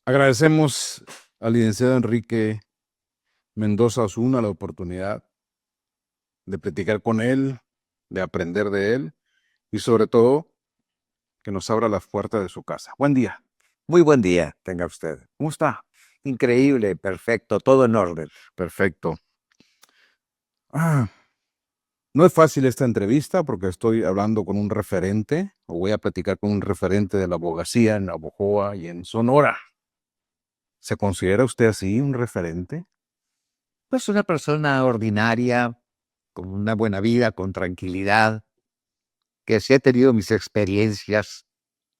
Agradecemos al licenciado Enrique Mendoza Osuna la oportunidad de platicar con él, de aprender de él y sobre todo que nos abra las puertas de su casa. Buen día. Muy buen día, tenga usted. ¿Cómo está? Increíble, perfecto, todo en orden. Perfecto. Ah, no es fácil esta entrevista porque estoy hablando con un referente, o voy a platicar con un referente de la abogacía en Navojoa y en Sonora. ¿Se considera usted así, un referente? Pues una persona ordinaria, con una buena vida, con tranquilidad, que sí he tenido mis experiencias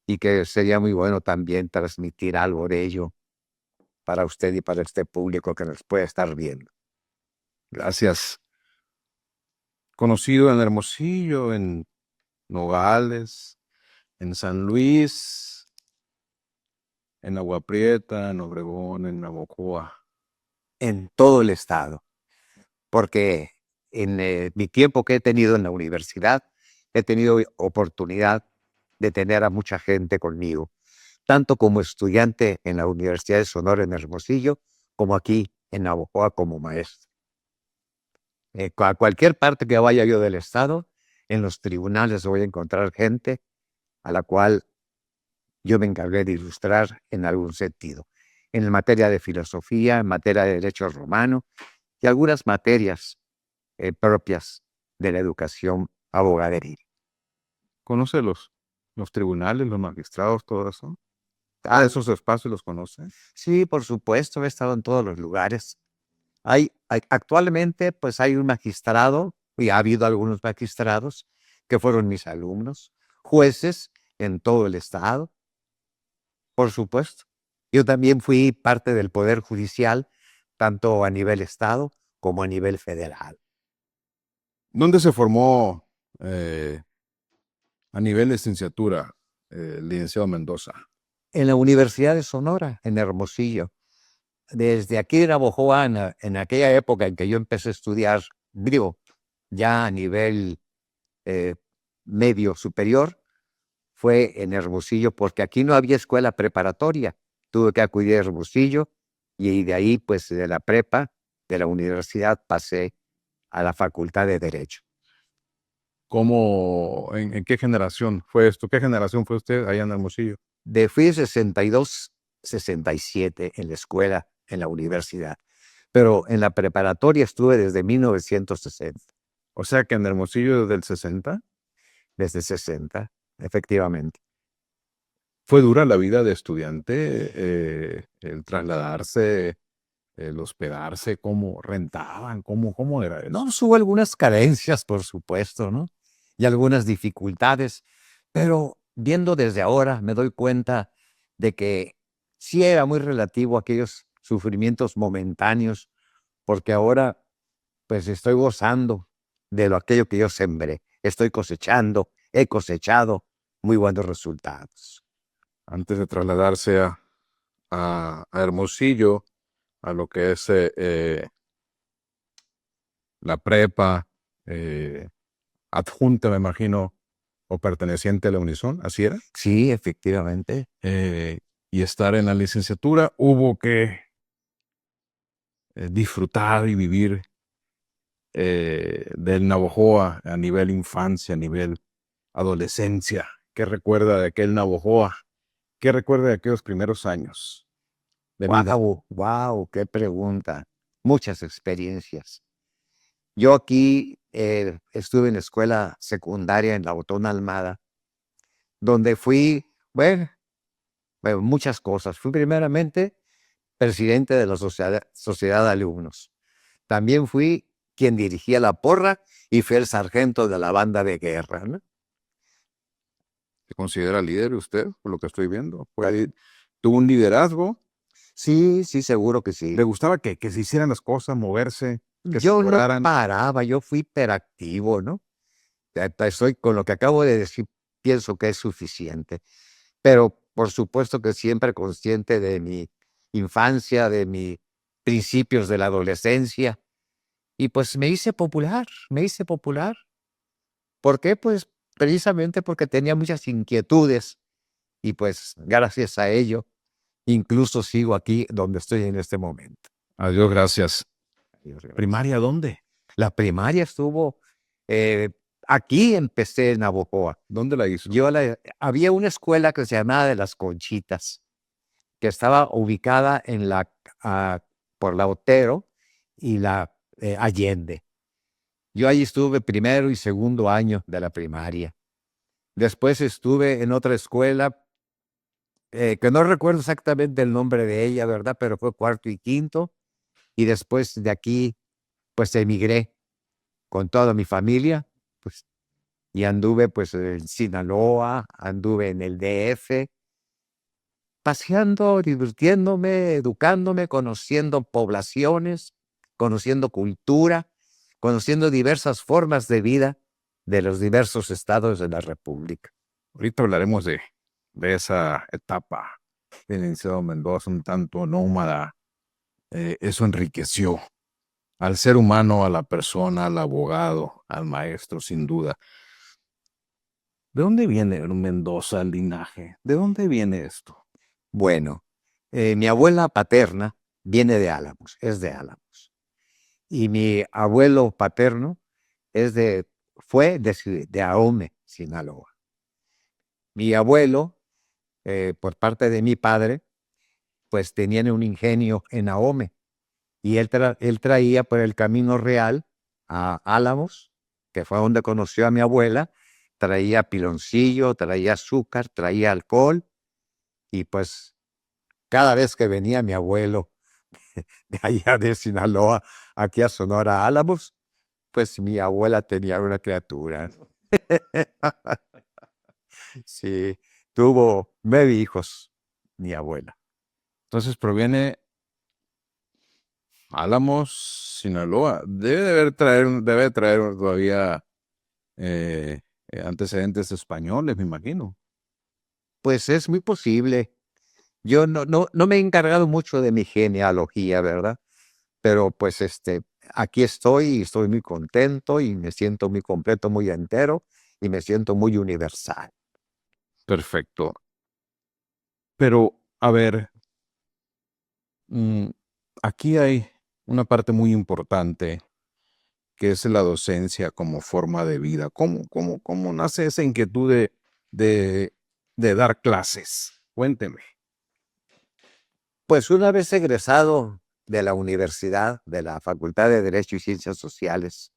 y que sería muy bueno también transmitir algo de ello para usted y para este público que nos puede estar viendo. Gracias. Conocido en Hermosillo, en Nogales, en San Luis, en Agua Prieta, en Obregón, en Navojoa. En todo el estado, porque en mi tiempo que he tenido en la universidad, he tenido oportunidad de tener a mucha gente conmigo, tanto como estudiante en la Universidad de Sonora en Hermosillo, como aquí en Navojoa como maestro. A cualquier parte que vaya yo del estado, en los tribunales voy a encontrar gente a la cual yo me encargué de ilustrar en algún sentido, en materia de filosofía, en materia de derecho romano y algunas materias propias de la educación abogaderil. ¿Conoce los tribunales, los magistrados, todo eso? Ah, esos espacios los conoce. Sí, por supuesto, he estado en todos los lugares. Actualmente, pues hay un magistrado, y ha habido algunos magistrados que fueron mis alumnos, jueces en todo el estado, por supuesto. Yo también fui parte del Poder Judicial, tanto a nivel estado como a nivel federal. ¿Dónde se formó a nivel de licenciatura el licenciado Mendoza? En la Universidad de Sonora, en Hermosillo. Desde aquí en Navojoa, en aquella época en que yo empecé a estudiar, digo, ya a nivel eh, medio superior, fue en Hermosillo, porque aquí no había escuela preparatoria. Tuve que acudir a Hermosillo y de ahí, pues de la prepa, de la universidad, pasé a la Facultad de Derecho. ¿En qué generación fue esto? ¿Qué generación fue usted allá en Hermosillo? Fui 62, 67 en la escuela, en la universidad, pero en la preparatoria estuve desde 1960. O sea que en Hermosillo desde el 60. Desde 60, efectivamente. ¿Fue dura la vida de estudiante? El trasladarse, el hospedarse, ¿cómo rentaban? ¿Cómo era eso? No, hubo algunas carencias, por supuesto, ¿no? Y algunas dificultades, pero viendo desde ahora me doy cuenta de que sí era muy relativo a aquellos sufrimientos momentáneos, porque ahora pues estoy gozando de lo aquello que yo sembré, estoy cosechando, he cosechado muy buenos resultados. Antes de trasladarse a Hermosillo, a lo que es la prepa, eh, adjunta, me imagino, o perteneciente a la Unison, ¿así era? Sí, efectivamente. Eh, y estar en la licenciatura, hubo que disfrutar y vivir del Navojoa a nivel infancia, a nivel adolescencia. ¿Qué recuerda de aquel Navojoa? ¿Qué recuerda de aquellos primeros años de vida? Wow, wow, qué pregunta. Muchas experiencias. Yo aquí estuve en la escuela secundaria en la Otón Almada, donde fui, bueno, muchas cosas. Fui primeramente presidente de la sociedad de alumnos. También fui quien dirigía la porra y fui el sargento de la banda de guerra, ¿no? ¿Se considera líder usted, por lo que estoy viendo? Tuvo un liderazgo. Sí, sí, seguro que Le sí. gustaba que se hicieran las cosas, moverse, que se Yo no lograran. paraba, yo fui hiperactivo, ¿no? Estoy con lo que acabo de decir, pienso que es suficiente. Pero por supuesto que siempre consciente de mi infancia, de mis principios de la adolescencia. Y pues me hice popular, me hice popular. ¿Por qué? Pues precisamente porque tenía muchas inquietudes y pues gracias a ello incluso sigo aquí donde estoy en este momento. Adiós, gracias. Dios mío. ¿Primaria dónde? La primaria estuvo, eh, aquí empecé en Navojoa. ¿Dónde la hizo? Había una escuela que se llamaba de las Conchitas, que estaba ubicada en por la Otero y la Allende. Yo allí estuve primero y segundo año de la primaria. Después estuve en otra escuela, que no recuerdo exactamente el nombre de ella, ¿verdad? Pero fue cuarto y quinto. Y después de aquí, pues emigré con toda mi familia, pues, y anduve pues en Sinaloa, anduve en el DF, paseando, divirtiéndome, educándome, conociendo poblaciones, conociendo cultura, conociendo diversas formas de vida de los diversos estados de la República. Ahorita hablaremos de esa etapa del licenciado Mendoza, un tanto nómada. Eso enriqueció al ser humano, a la persona, al abogado, al maestro, sin duda. ¿De dónde viene Mendoza, el linaje? ¿De dónde viene esto? Bueno, mi abuela paterna viene de Álamos, es de Álamos. Y mi abuelo paterno fue de Ahome, Sinaloa. Mi abuelo, por parte de mi padre, pues tenían un ingenio en Ahome. Y él traía por el Camino Real a Álamos, que fue donde conoció a mi abuela, traía piloncillo, traía azúcar, traía alcohol, y pues cada vez que venía mi abuelo de allá de Sinaloa, aquí a Sonora, Álamos, pues mi abuela tenía una criatura. Sí, tuvo 9 hijos, mi abuela. Entonces proviene Álamos, Sinaloa. Debe traer todavía antecedentes españoles, me imagino. Pues es muy posible. Yo no me he encargado mucho de mi genealogía, ¿verdad? Pero pues aquí estoy y estoy muy contento y me siento muy completo, muy entero y me siento muy universal. Perfecto. Pero, a ver, aquí hay una parte muy importante que es la docencia como forma de vida. ¿Cómo nace esa inquietud de, de dar clases? Cuénteme. Pues una vez egresado de la universidad, de la Facultad de Derecho y Ciencias Sociales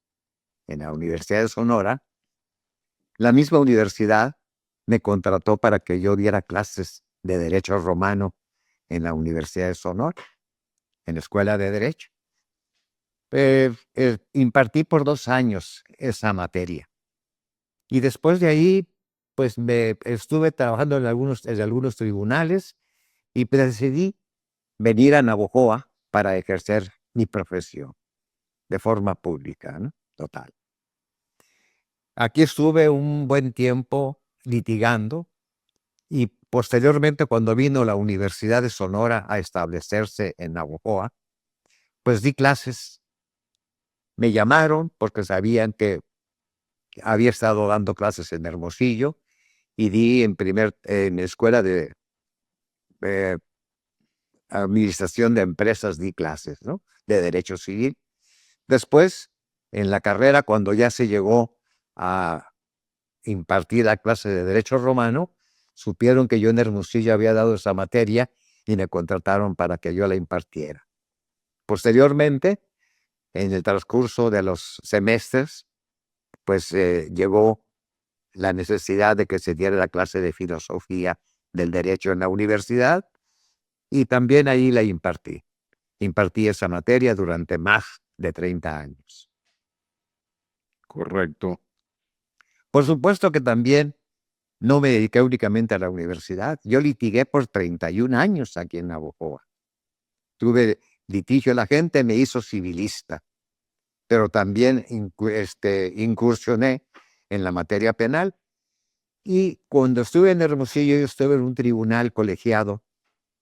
en la Universidad de Sonora, la misma universidad me contrató para que yo diera clases de Derecho Romano en la Universidad de Sonora, en la Escuela de Derecho. Impartí por 2 años esa materia. Y después de ahí, pues me estuve trabajando en algunos tribunales y decidí venir a Navojoa para ejercer mi profesión de forma pública, ¿no? Total. Aquí estuve un buen tiempo litigando y posteriormente cuando vino la Universidad de Sonora a establecerse en Navojoa, pues di clases. Me llamaron porque sabían que había estado dando clases en Hermosillo y di en escuela de eh, administración de empresas, di clases, ¿no? De derecho civil. Después, en la carrera, cuando ya se llegó a impartir la clase de derecho romano, supieron que yo en Hermosillo había dado esa materia y me contrataron para que yo la impartiera. Posteriormente, en el transcurso de los semestres, pues llegó la necesidad de que se diera la clase de filosofía del derecho en la universidad y también ahí la impartí. Impartí esa materia durante más de 30 años. Correcto. Por supuesto que también no me dediqué únicamente a la universidad. Yo litigué por 31 años aquí en Navojoa. Tuve litigio, la gente me hizo civilista, pero también incursioné en la materia penal. Y cuando estuve en Hermosillo, yo estuve en un tribunal colegiado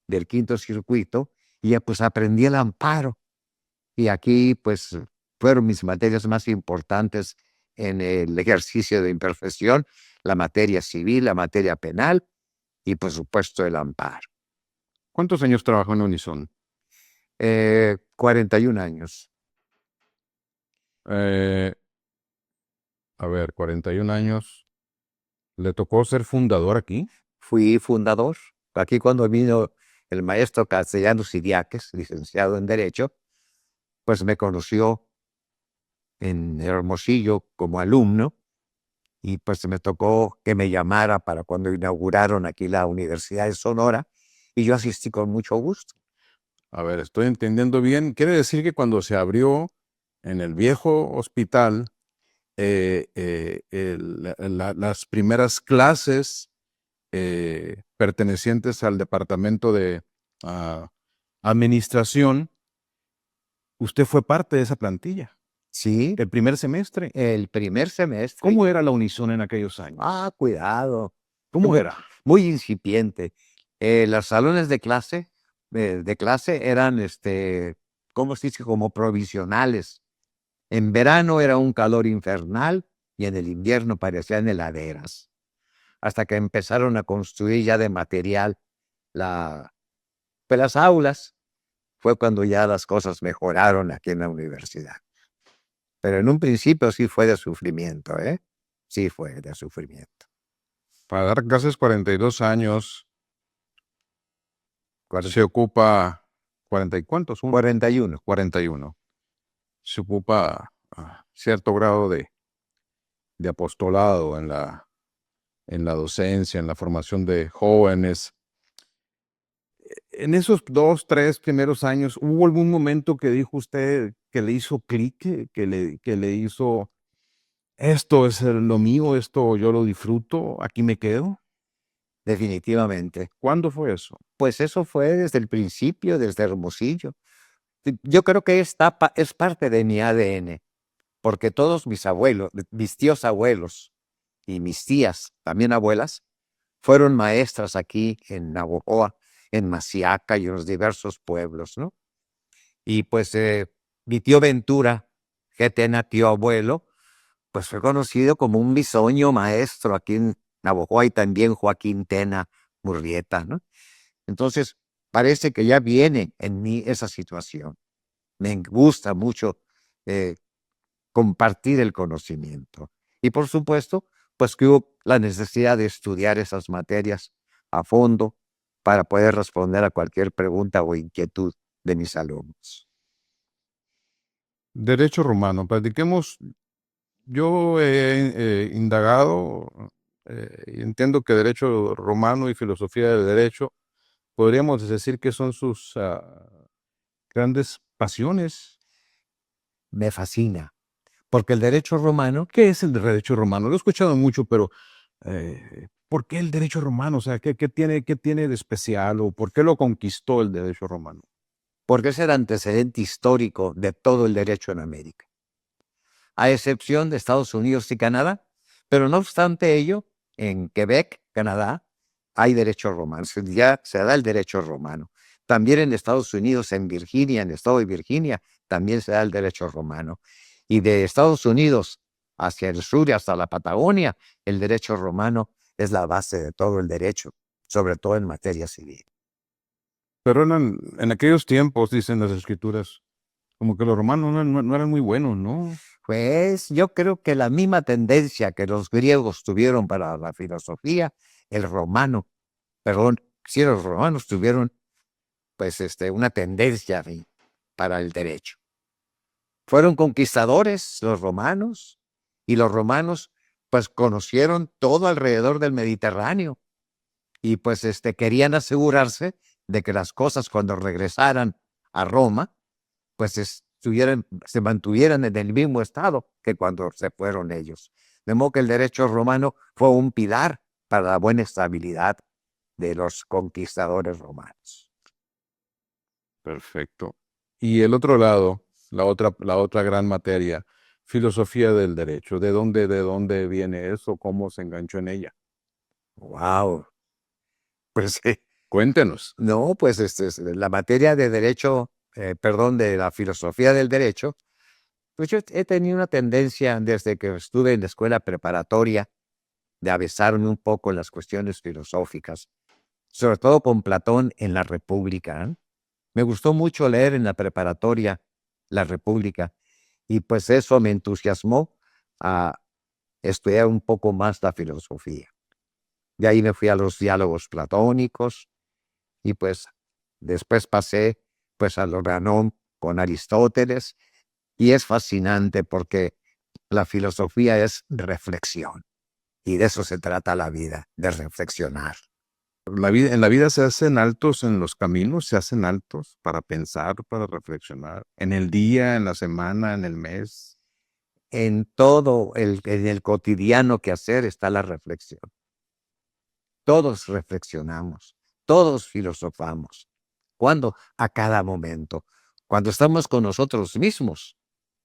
del Quinto Circuito y ya pues aprendí el amparo. Y aquí pues fueron mis materias más importantes en el ejercicio de mi profesión, la materia civil, la materia penal y por supuesto el amparo. ¿Cuántos años trabajó en Unison? 41 años. Eh, a ver, 41 años. ¿Le tocó ser fundador aquí? Fui fundador. Aquí cuando vino el maestro Castellanos Idiáquez, licenciado en Derecho, pues me conoció en Hermosillo como alumno y pues me tocó que me llamara para cuando inauguraron aquí la Universidad de Sonora y yo asistí con mucho gusto. A ver, estoy entendiendo bien. Quiere decir que cuando se abrió en el viejo hospital, las primeras clases pertenecientes al departamento de ah, administración, usted fue parte de esa plantilla, Sí, el primer semestre. el primer semestre. ¿Cómo era la Unison en aquellos años? Cuidado. ¿Cómo era? Muy incipiente. Los salones de clase eran, ¿cómo se dice? Como provisionales. En verano era un calor infernal y en el invierno parecían heladeras. Hasta que empezaron a construir ya de material pues las aulas, fue cuando ya las cosas mejoraron aquí en la universidad. Pero en un principio sí fue de sufrimiento, ¿eh? Sí fue de sufrimiento. Para dar clases 42 años, Cuar- se ocupa 40 y cuántos, 41. 41. Se ocupa cierto grado de apostolado en la docencia, en la formación de jóvenes. En esos 2, 3 primeros años, ¿hubo algún momento que dijo usted que le hizo clic, que le hizo, esto es lo mío, esto yo lo disfruto, aquí me quedo? Definitivamente. ¿Cuándo fue eso? Pues eso fue desde el principio, desde Hermosillo. Yo creo que es parte de mi ADN, porque todos mis abuelos, mis tíos abuelos y mis tías, también abuelas, fueron maestras aquí en Navojoa, en Masiaca y en los diversos pueblos, ¿no? Y pues mi tío Ventura, que tenía tío abuelo, pues fue conocido como un bisoño maestro aquí en Navojoa y también Joaquín Tena Murrieta, ¿no? Entonces, parece que ya viene en mí esa situación. Me gusta mucho eh, compartir el conocimiento. Y por supuesto, pues que hubo la necesidad de estudiar esas materias a fondo para poder responder a cualquier pregunta o inquietud de mis alumnos. Derecho romano. Platiquemos. Yo he indagado y entiendo que derecho romano y filosofía del derecho podríamos decir que son sus grandes pasiones. Me fascina, porque el derecho romano, ¿Qué es el derecho romano? Lo he escuchado mucho, pero ¿por qué el derecho romano? O sea, qué tiene de especial o por qué lo conquistó el derecho romano? porque es el antecedente histórico de todo el derecho en América, a excepción de Estados Unidos y Canadá, pero no obstante ello, en Quebec, Canadá, hay derecho romano, ya se da el derecho romano. También en Estados Unidos, en Virginia, en el estado de Virginia, también se da el derecho romano. Y de Estados Unidos hacia el sur y hasta la Patagonia, el derecho romano es la base de todo el derecho, sobre todo en materia civil. Pero en aquellos tiempos, dicen las escrituras, como que los romanos no eran muy buenos, ¿no? Pues yo creo que la misma tendencia que los griegos tuvieron para la filosofía, el romano, perdón, sí, los romanos tuvieron pues una tendencia para el derecho. Fueron conquistadores los romanos y los romanos pues conocieron todo alrededor del Mediterráneo y pues querían asegurarse de que las cosas cuando regresaran a Roma pues se mantuvieran en el mismo estado que cuando se fueron ellos. De modo que el derecho romano fue un pilar para la buena estabilidad de los conquistadores romanos. Perfecto. Y el otro lado, la otra gran materia, filosofía del derecho. De dónde viene eso? ¿Cómo se enganchó en ella? Wow. Pues Cuéntenos. no, pues la materia de derecho, perdón, de la filosofía del derecho, pues yo he tenido una tendencia desde que estuve en la escuela preparatoria de avesarme un poco en las cuestiones filosóficas, sobre todo con Platón en la República, ¿eh? Me gustó mucho leer en la preparatoria la República y pues eso me entusiasmó a estudiar un poco más la filosofía. De ahí me fui a los diálogos platónicos y pues después pasé pues al Organón con Aristóteles y es fascinante porque la filosofía es reflexión y de eso se trata la vida, de reflexionar. En la vida se hacen altos en los caminos, se hacen altos para pensar, para reflexionar. En el día, en la semana, en el mes. En todo en el cotidiano que hacer está la reflexión. Todos reflexionamos, todos filosofamos. ¿Cuándo? A cada momento. Cuando estamos con nosotros mismos,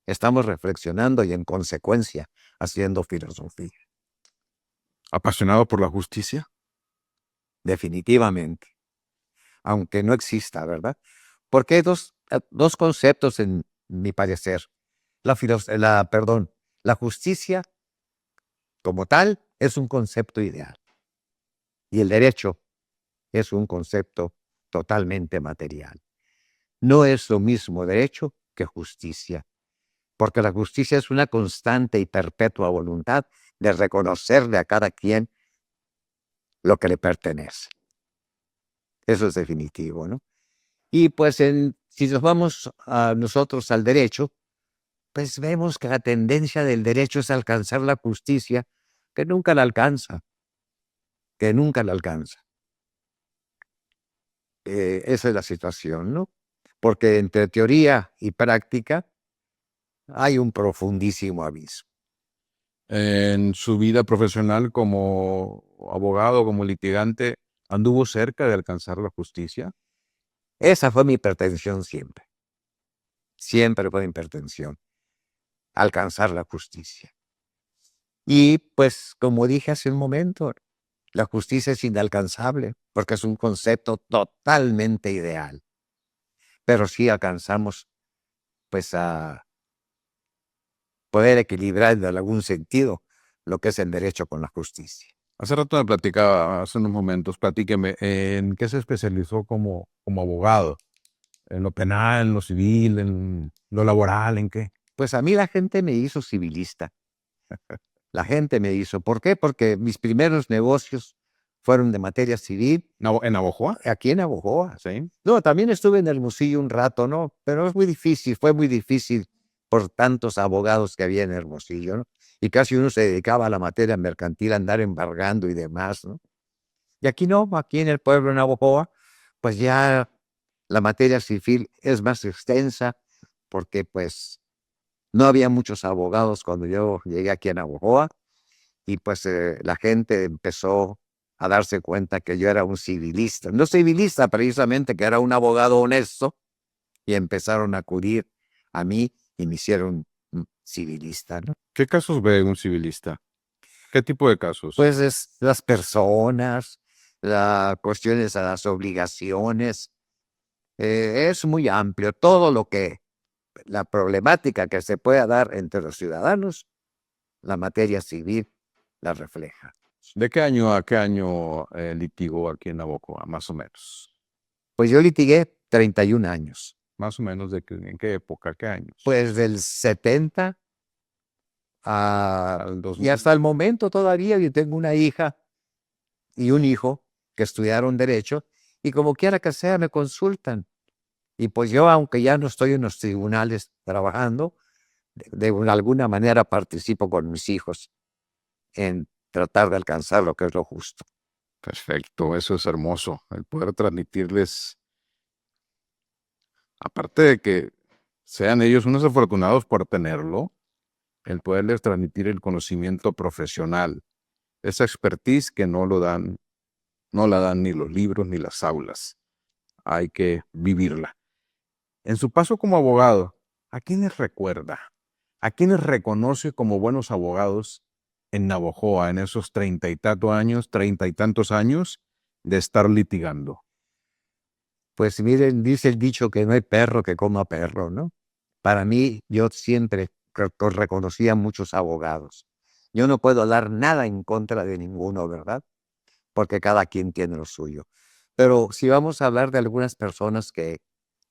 estamos reflexionando y en consecuencia haciendo filosofía. ¿Apasionado por la justicia? Definitivamente. Aunque no exista, ¿verdad? Porque hay dos conceptos en mi parecer. La justicia como tal es un concepto ideal y el derecho es un concepto totalmente material. No es lo mismo derecho que justicia, porque la justicia es una constante y perpetua voluntad de reconocerle a cada quien lo que le pertenece. Eso es definitivo, ¿no? Y pues si nos vamos a nosotros al derecho, pues vemos que la tendencia del derecho es alcanzar la justicia, que nunca la alcanza, que nunca la alcanza. Esa es la situación, ¿no? Porque entre teoría y práctica hay un profundísimo abismo. En su vida profesional como abogado, como litigante, ¿anduvo cerca de alcanzar la justicia? Esa fue mi pretensión siempre. Siempre fue mi pretensión, alcanzar la justicia. Y pues, como dije hace un momento, la justicia es inalcanzable porque es un concepto totalmente ideal. Pero sí alcanzamos, pues, a poder equilibrar en algún sentido lo que es el derecho con la justicia. Hace rato me platicaba, hace unos momentos, platíqueme, ¿en qué se especializó como abogado? ¿En lo penal, en lo civil, en lo laboral, en qué? Pues a mí la gente me hizo civilista. La gente me hizo. ¿Por qué? Porque mis primeros negocios fueron de materia civil ¿En Navojoa? aquí en Navojoa. Sí. No, también estuve en Hermosillo un rato, ¿no? Pero es muy difícil, fue muy difícil por tantos abogados que había en Hermosillo, ¿no? Y casi uno se dedicaba a la materia mercantil, a andar embargando y demás, ¿no? Y aquí no, aquí en el pueblo de Navojoa, pues ya la materia civil es más extensa, porque pues no había muchos abogados cuando yo llegué aquí a Navojoa, y pues la gente empezó a darse cuenta que yo era un civilista. No civilista precisamente, que era un abogado honesto, y empezaron a acudir a mí y me hicieron civilista, ¿no? ¿Qué casos ve un civilista? ¿Qué tipo de casos? Pues es las personas, las cuestiones a las obligaciones, es muy amplio. Todo lo que, la problemática que se pueda dar entre los ciudadanos, la materia civil la refleja. ¿De qué año a qué año litigó aquí en Navojoa, más o menos? Pues yo litigué 31 años, Más o menos ¿en qué época, qué años? pues del 70 Al y 2000. hasta el momento todavía yo tengo una hija y un hijo que estudiaron derecho y como quiera que sea me consultan. Y pues yo, aunque ya no estoy en los tribunales trabajando, de alguna manera participo con mis hijos en tratar de alcanzar lo que es lo justo. Perfecto, eso es hermoso, el poder transmitirles, aparte de que sean ellos unos afortunados por tenerlo, el poderles transmitir el conocimiento profesional, esa expertise que no la dan ni los libros ni las aulas. Hay que vivirla. En su paso como abogado, ¿a quiénes recuerda? ¿A quiénes reconoce como buenos abogados en Navojoa en esos 30 y tantos años de estar litigando? Pues miren, dice el dicho que no hay perro que coma perro, ¿no? Para mí, yo siempre reconocí a muchos abogados. Yo no puedo dar nada en contra de ninguno, ¿verdad? Porque cada quien tiene lo suyo. Pero si vamos a hablar de algunas personas que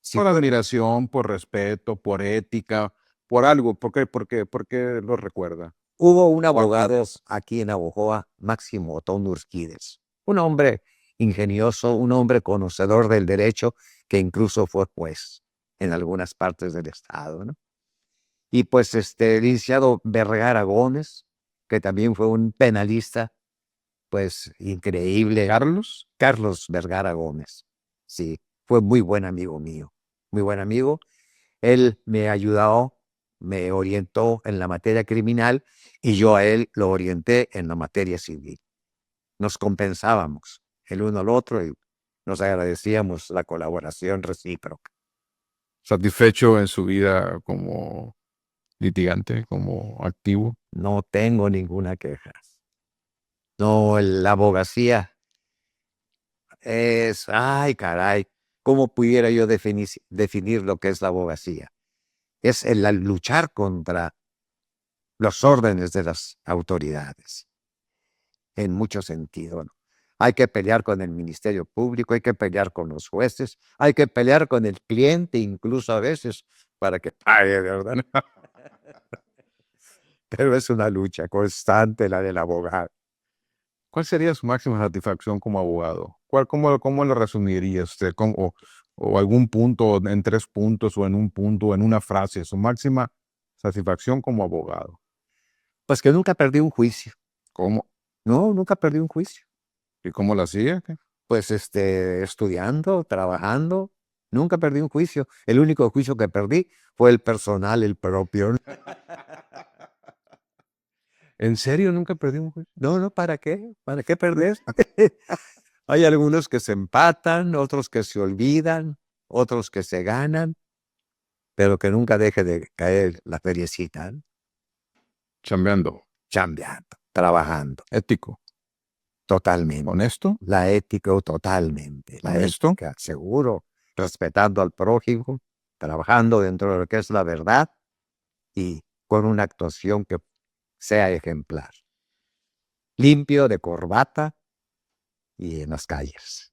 sí Por admiración, por respeto, por ética, por algo. ¿Por qué lo recuerda? hubo un abogado aquí en Navojoa, Máximo Otón Urquídez, un hombre ingenioso, un hombre conocedor del derecho, que incluso fue juez en algunas partes del estado, ¿no? Y pues el licenciado Vergara Gómez, que también fue un penalista, pues increíble. ¿Carlos? Carlos Vergara Gómez, sí, fue muy buen amigo mío, muy buen amigo. Él me ayudó, me orientó en la materia criminal y yo a él lo orienté en la materia civil. Nos compensábamos el uno al otro y nos agradecíamos la colaboración recíproca. ¿Satisfecho en su vida como litigante, como activo? No tengo ninguna queja. No, la abogacía es, ay caray, ¿cómo pudiera yo definir lo que es la abogacía? Es el luchar contra los órdenes de las autoridades, en muchos sentidos, ¿no? Hay que pelear con el Ministerio Público, hay que pelear con los jueces, hay que pelear con el cliente, incluso a veces, para que pague, ¿verdad? Pero es una lucha constante la del abogado. ¿Cuál sería su máxima satisfacción como abogado? ¿Cómo lo resumiría usted? O algún punto, en 3 puntos, o en un punto, o en una frase, su máxima satisfacción como abogado. Pues que nunca perdí un juicio. ¿Cómo? No, nunca perdí un juicio. ¿Y cómo lo hacía? ¿Qué? Pues estudiando, trabajando, nunca perdí un juicio. El único juicio que perdí fue el personal, el propio. ¿En serio nunca perdí un juicio? No, no, ¿para qué? ¿Para qué perder? Hay algunos que se empatan, otros que se olvidan, otros que se ganan, pero que nunca deje de caer la feriecita, ¿no? Chambeando. Chambeando, trabajando, Ético. totalmente. Honesto. La ética, totalmente. La Honesto. ética, seguro, respetando al prójimo, trabajando dentro de lo que es la verdad y con una actuación que sea ejemplar. Limpio de corbata y en las calles.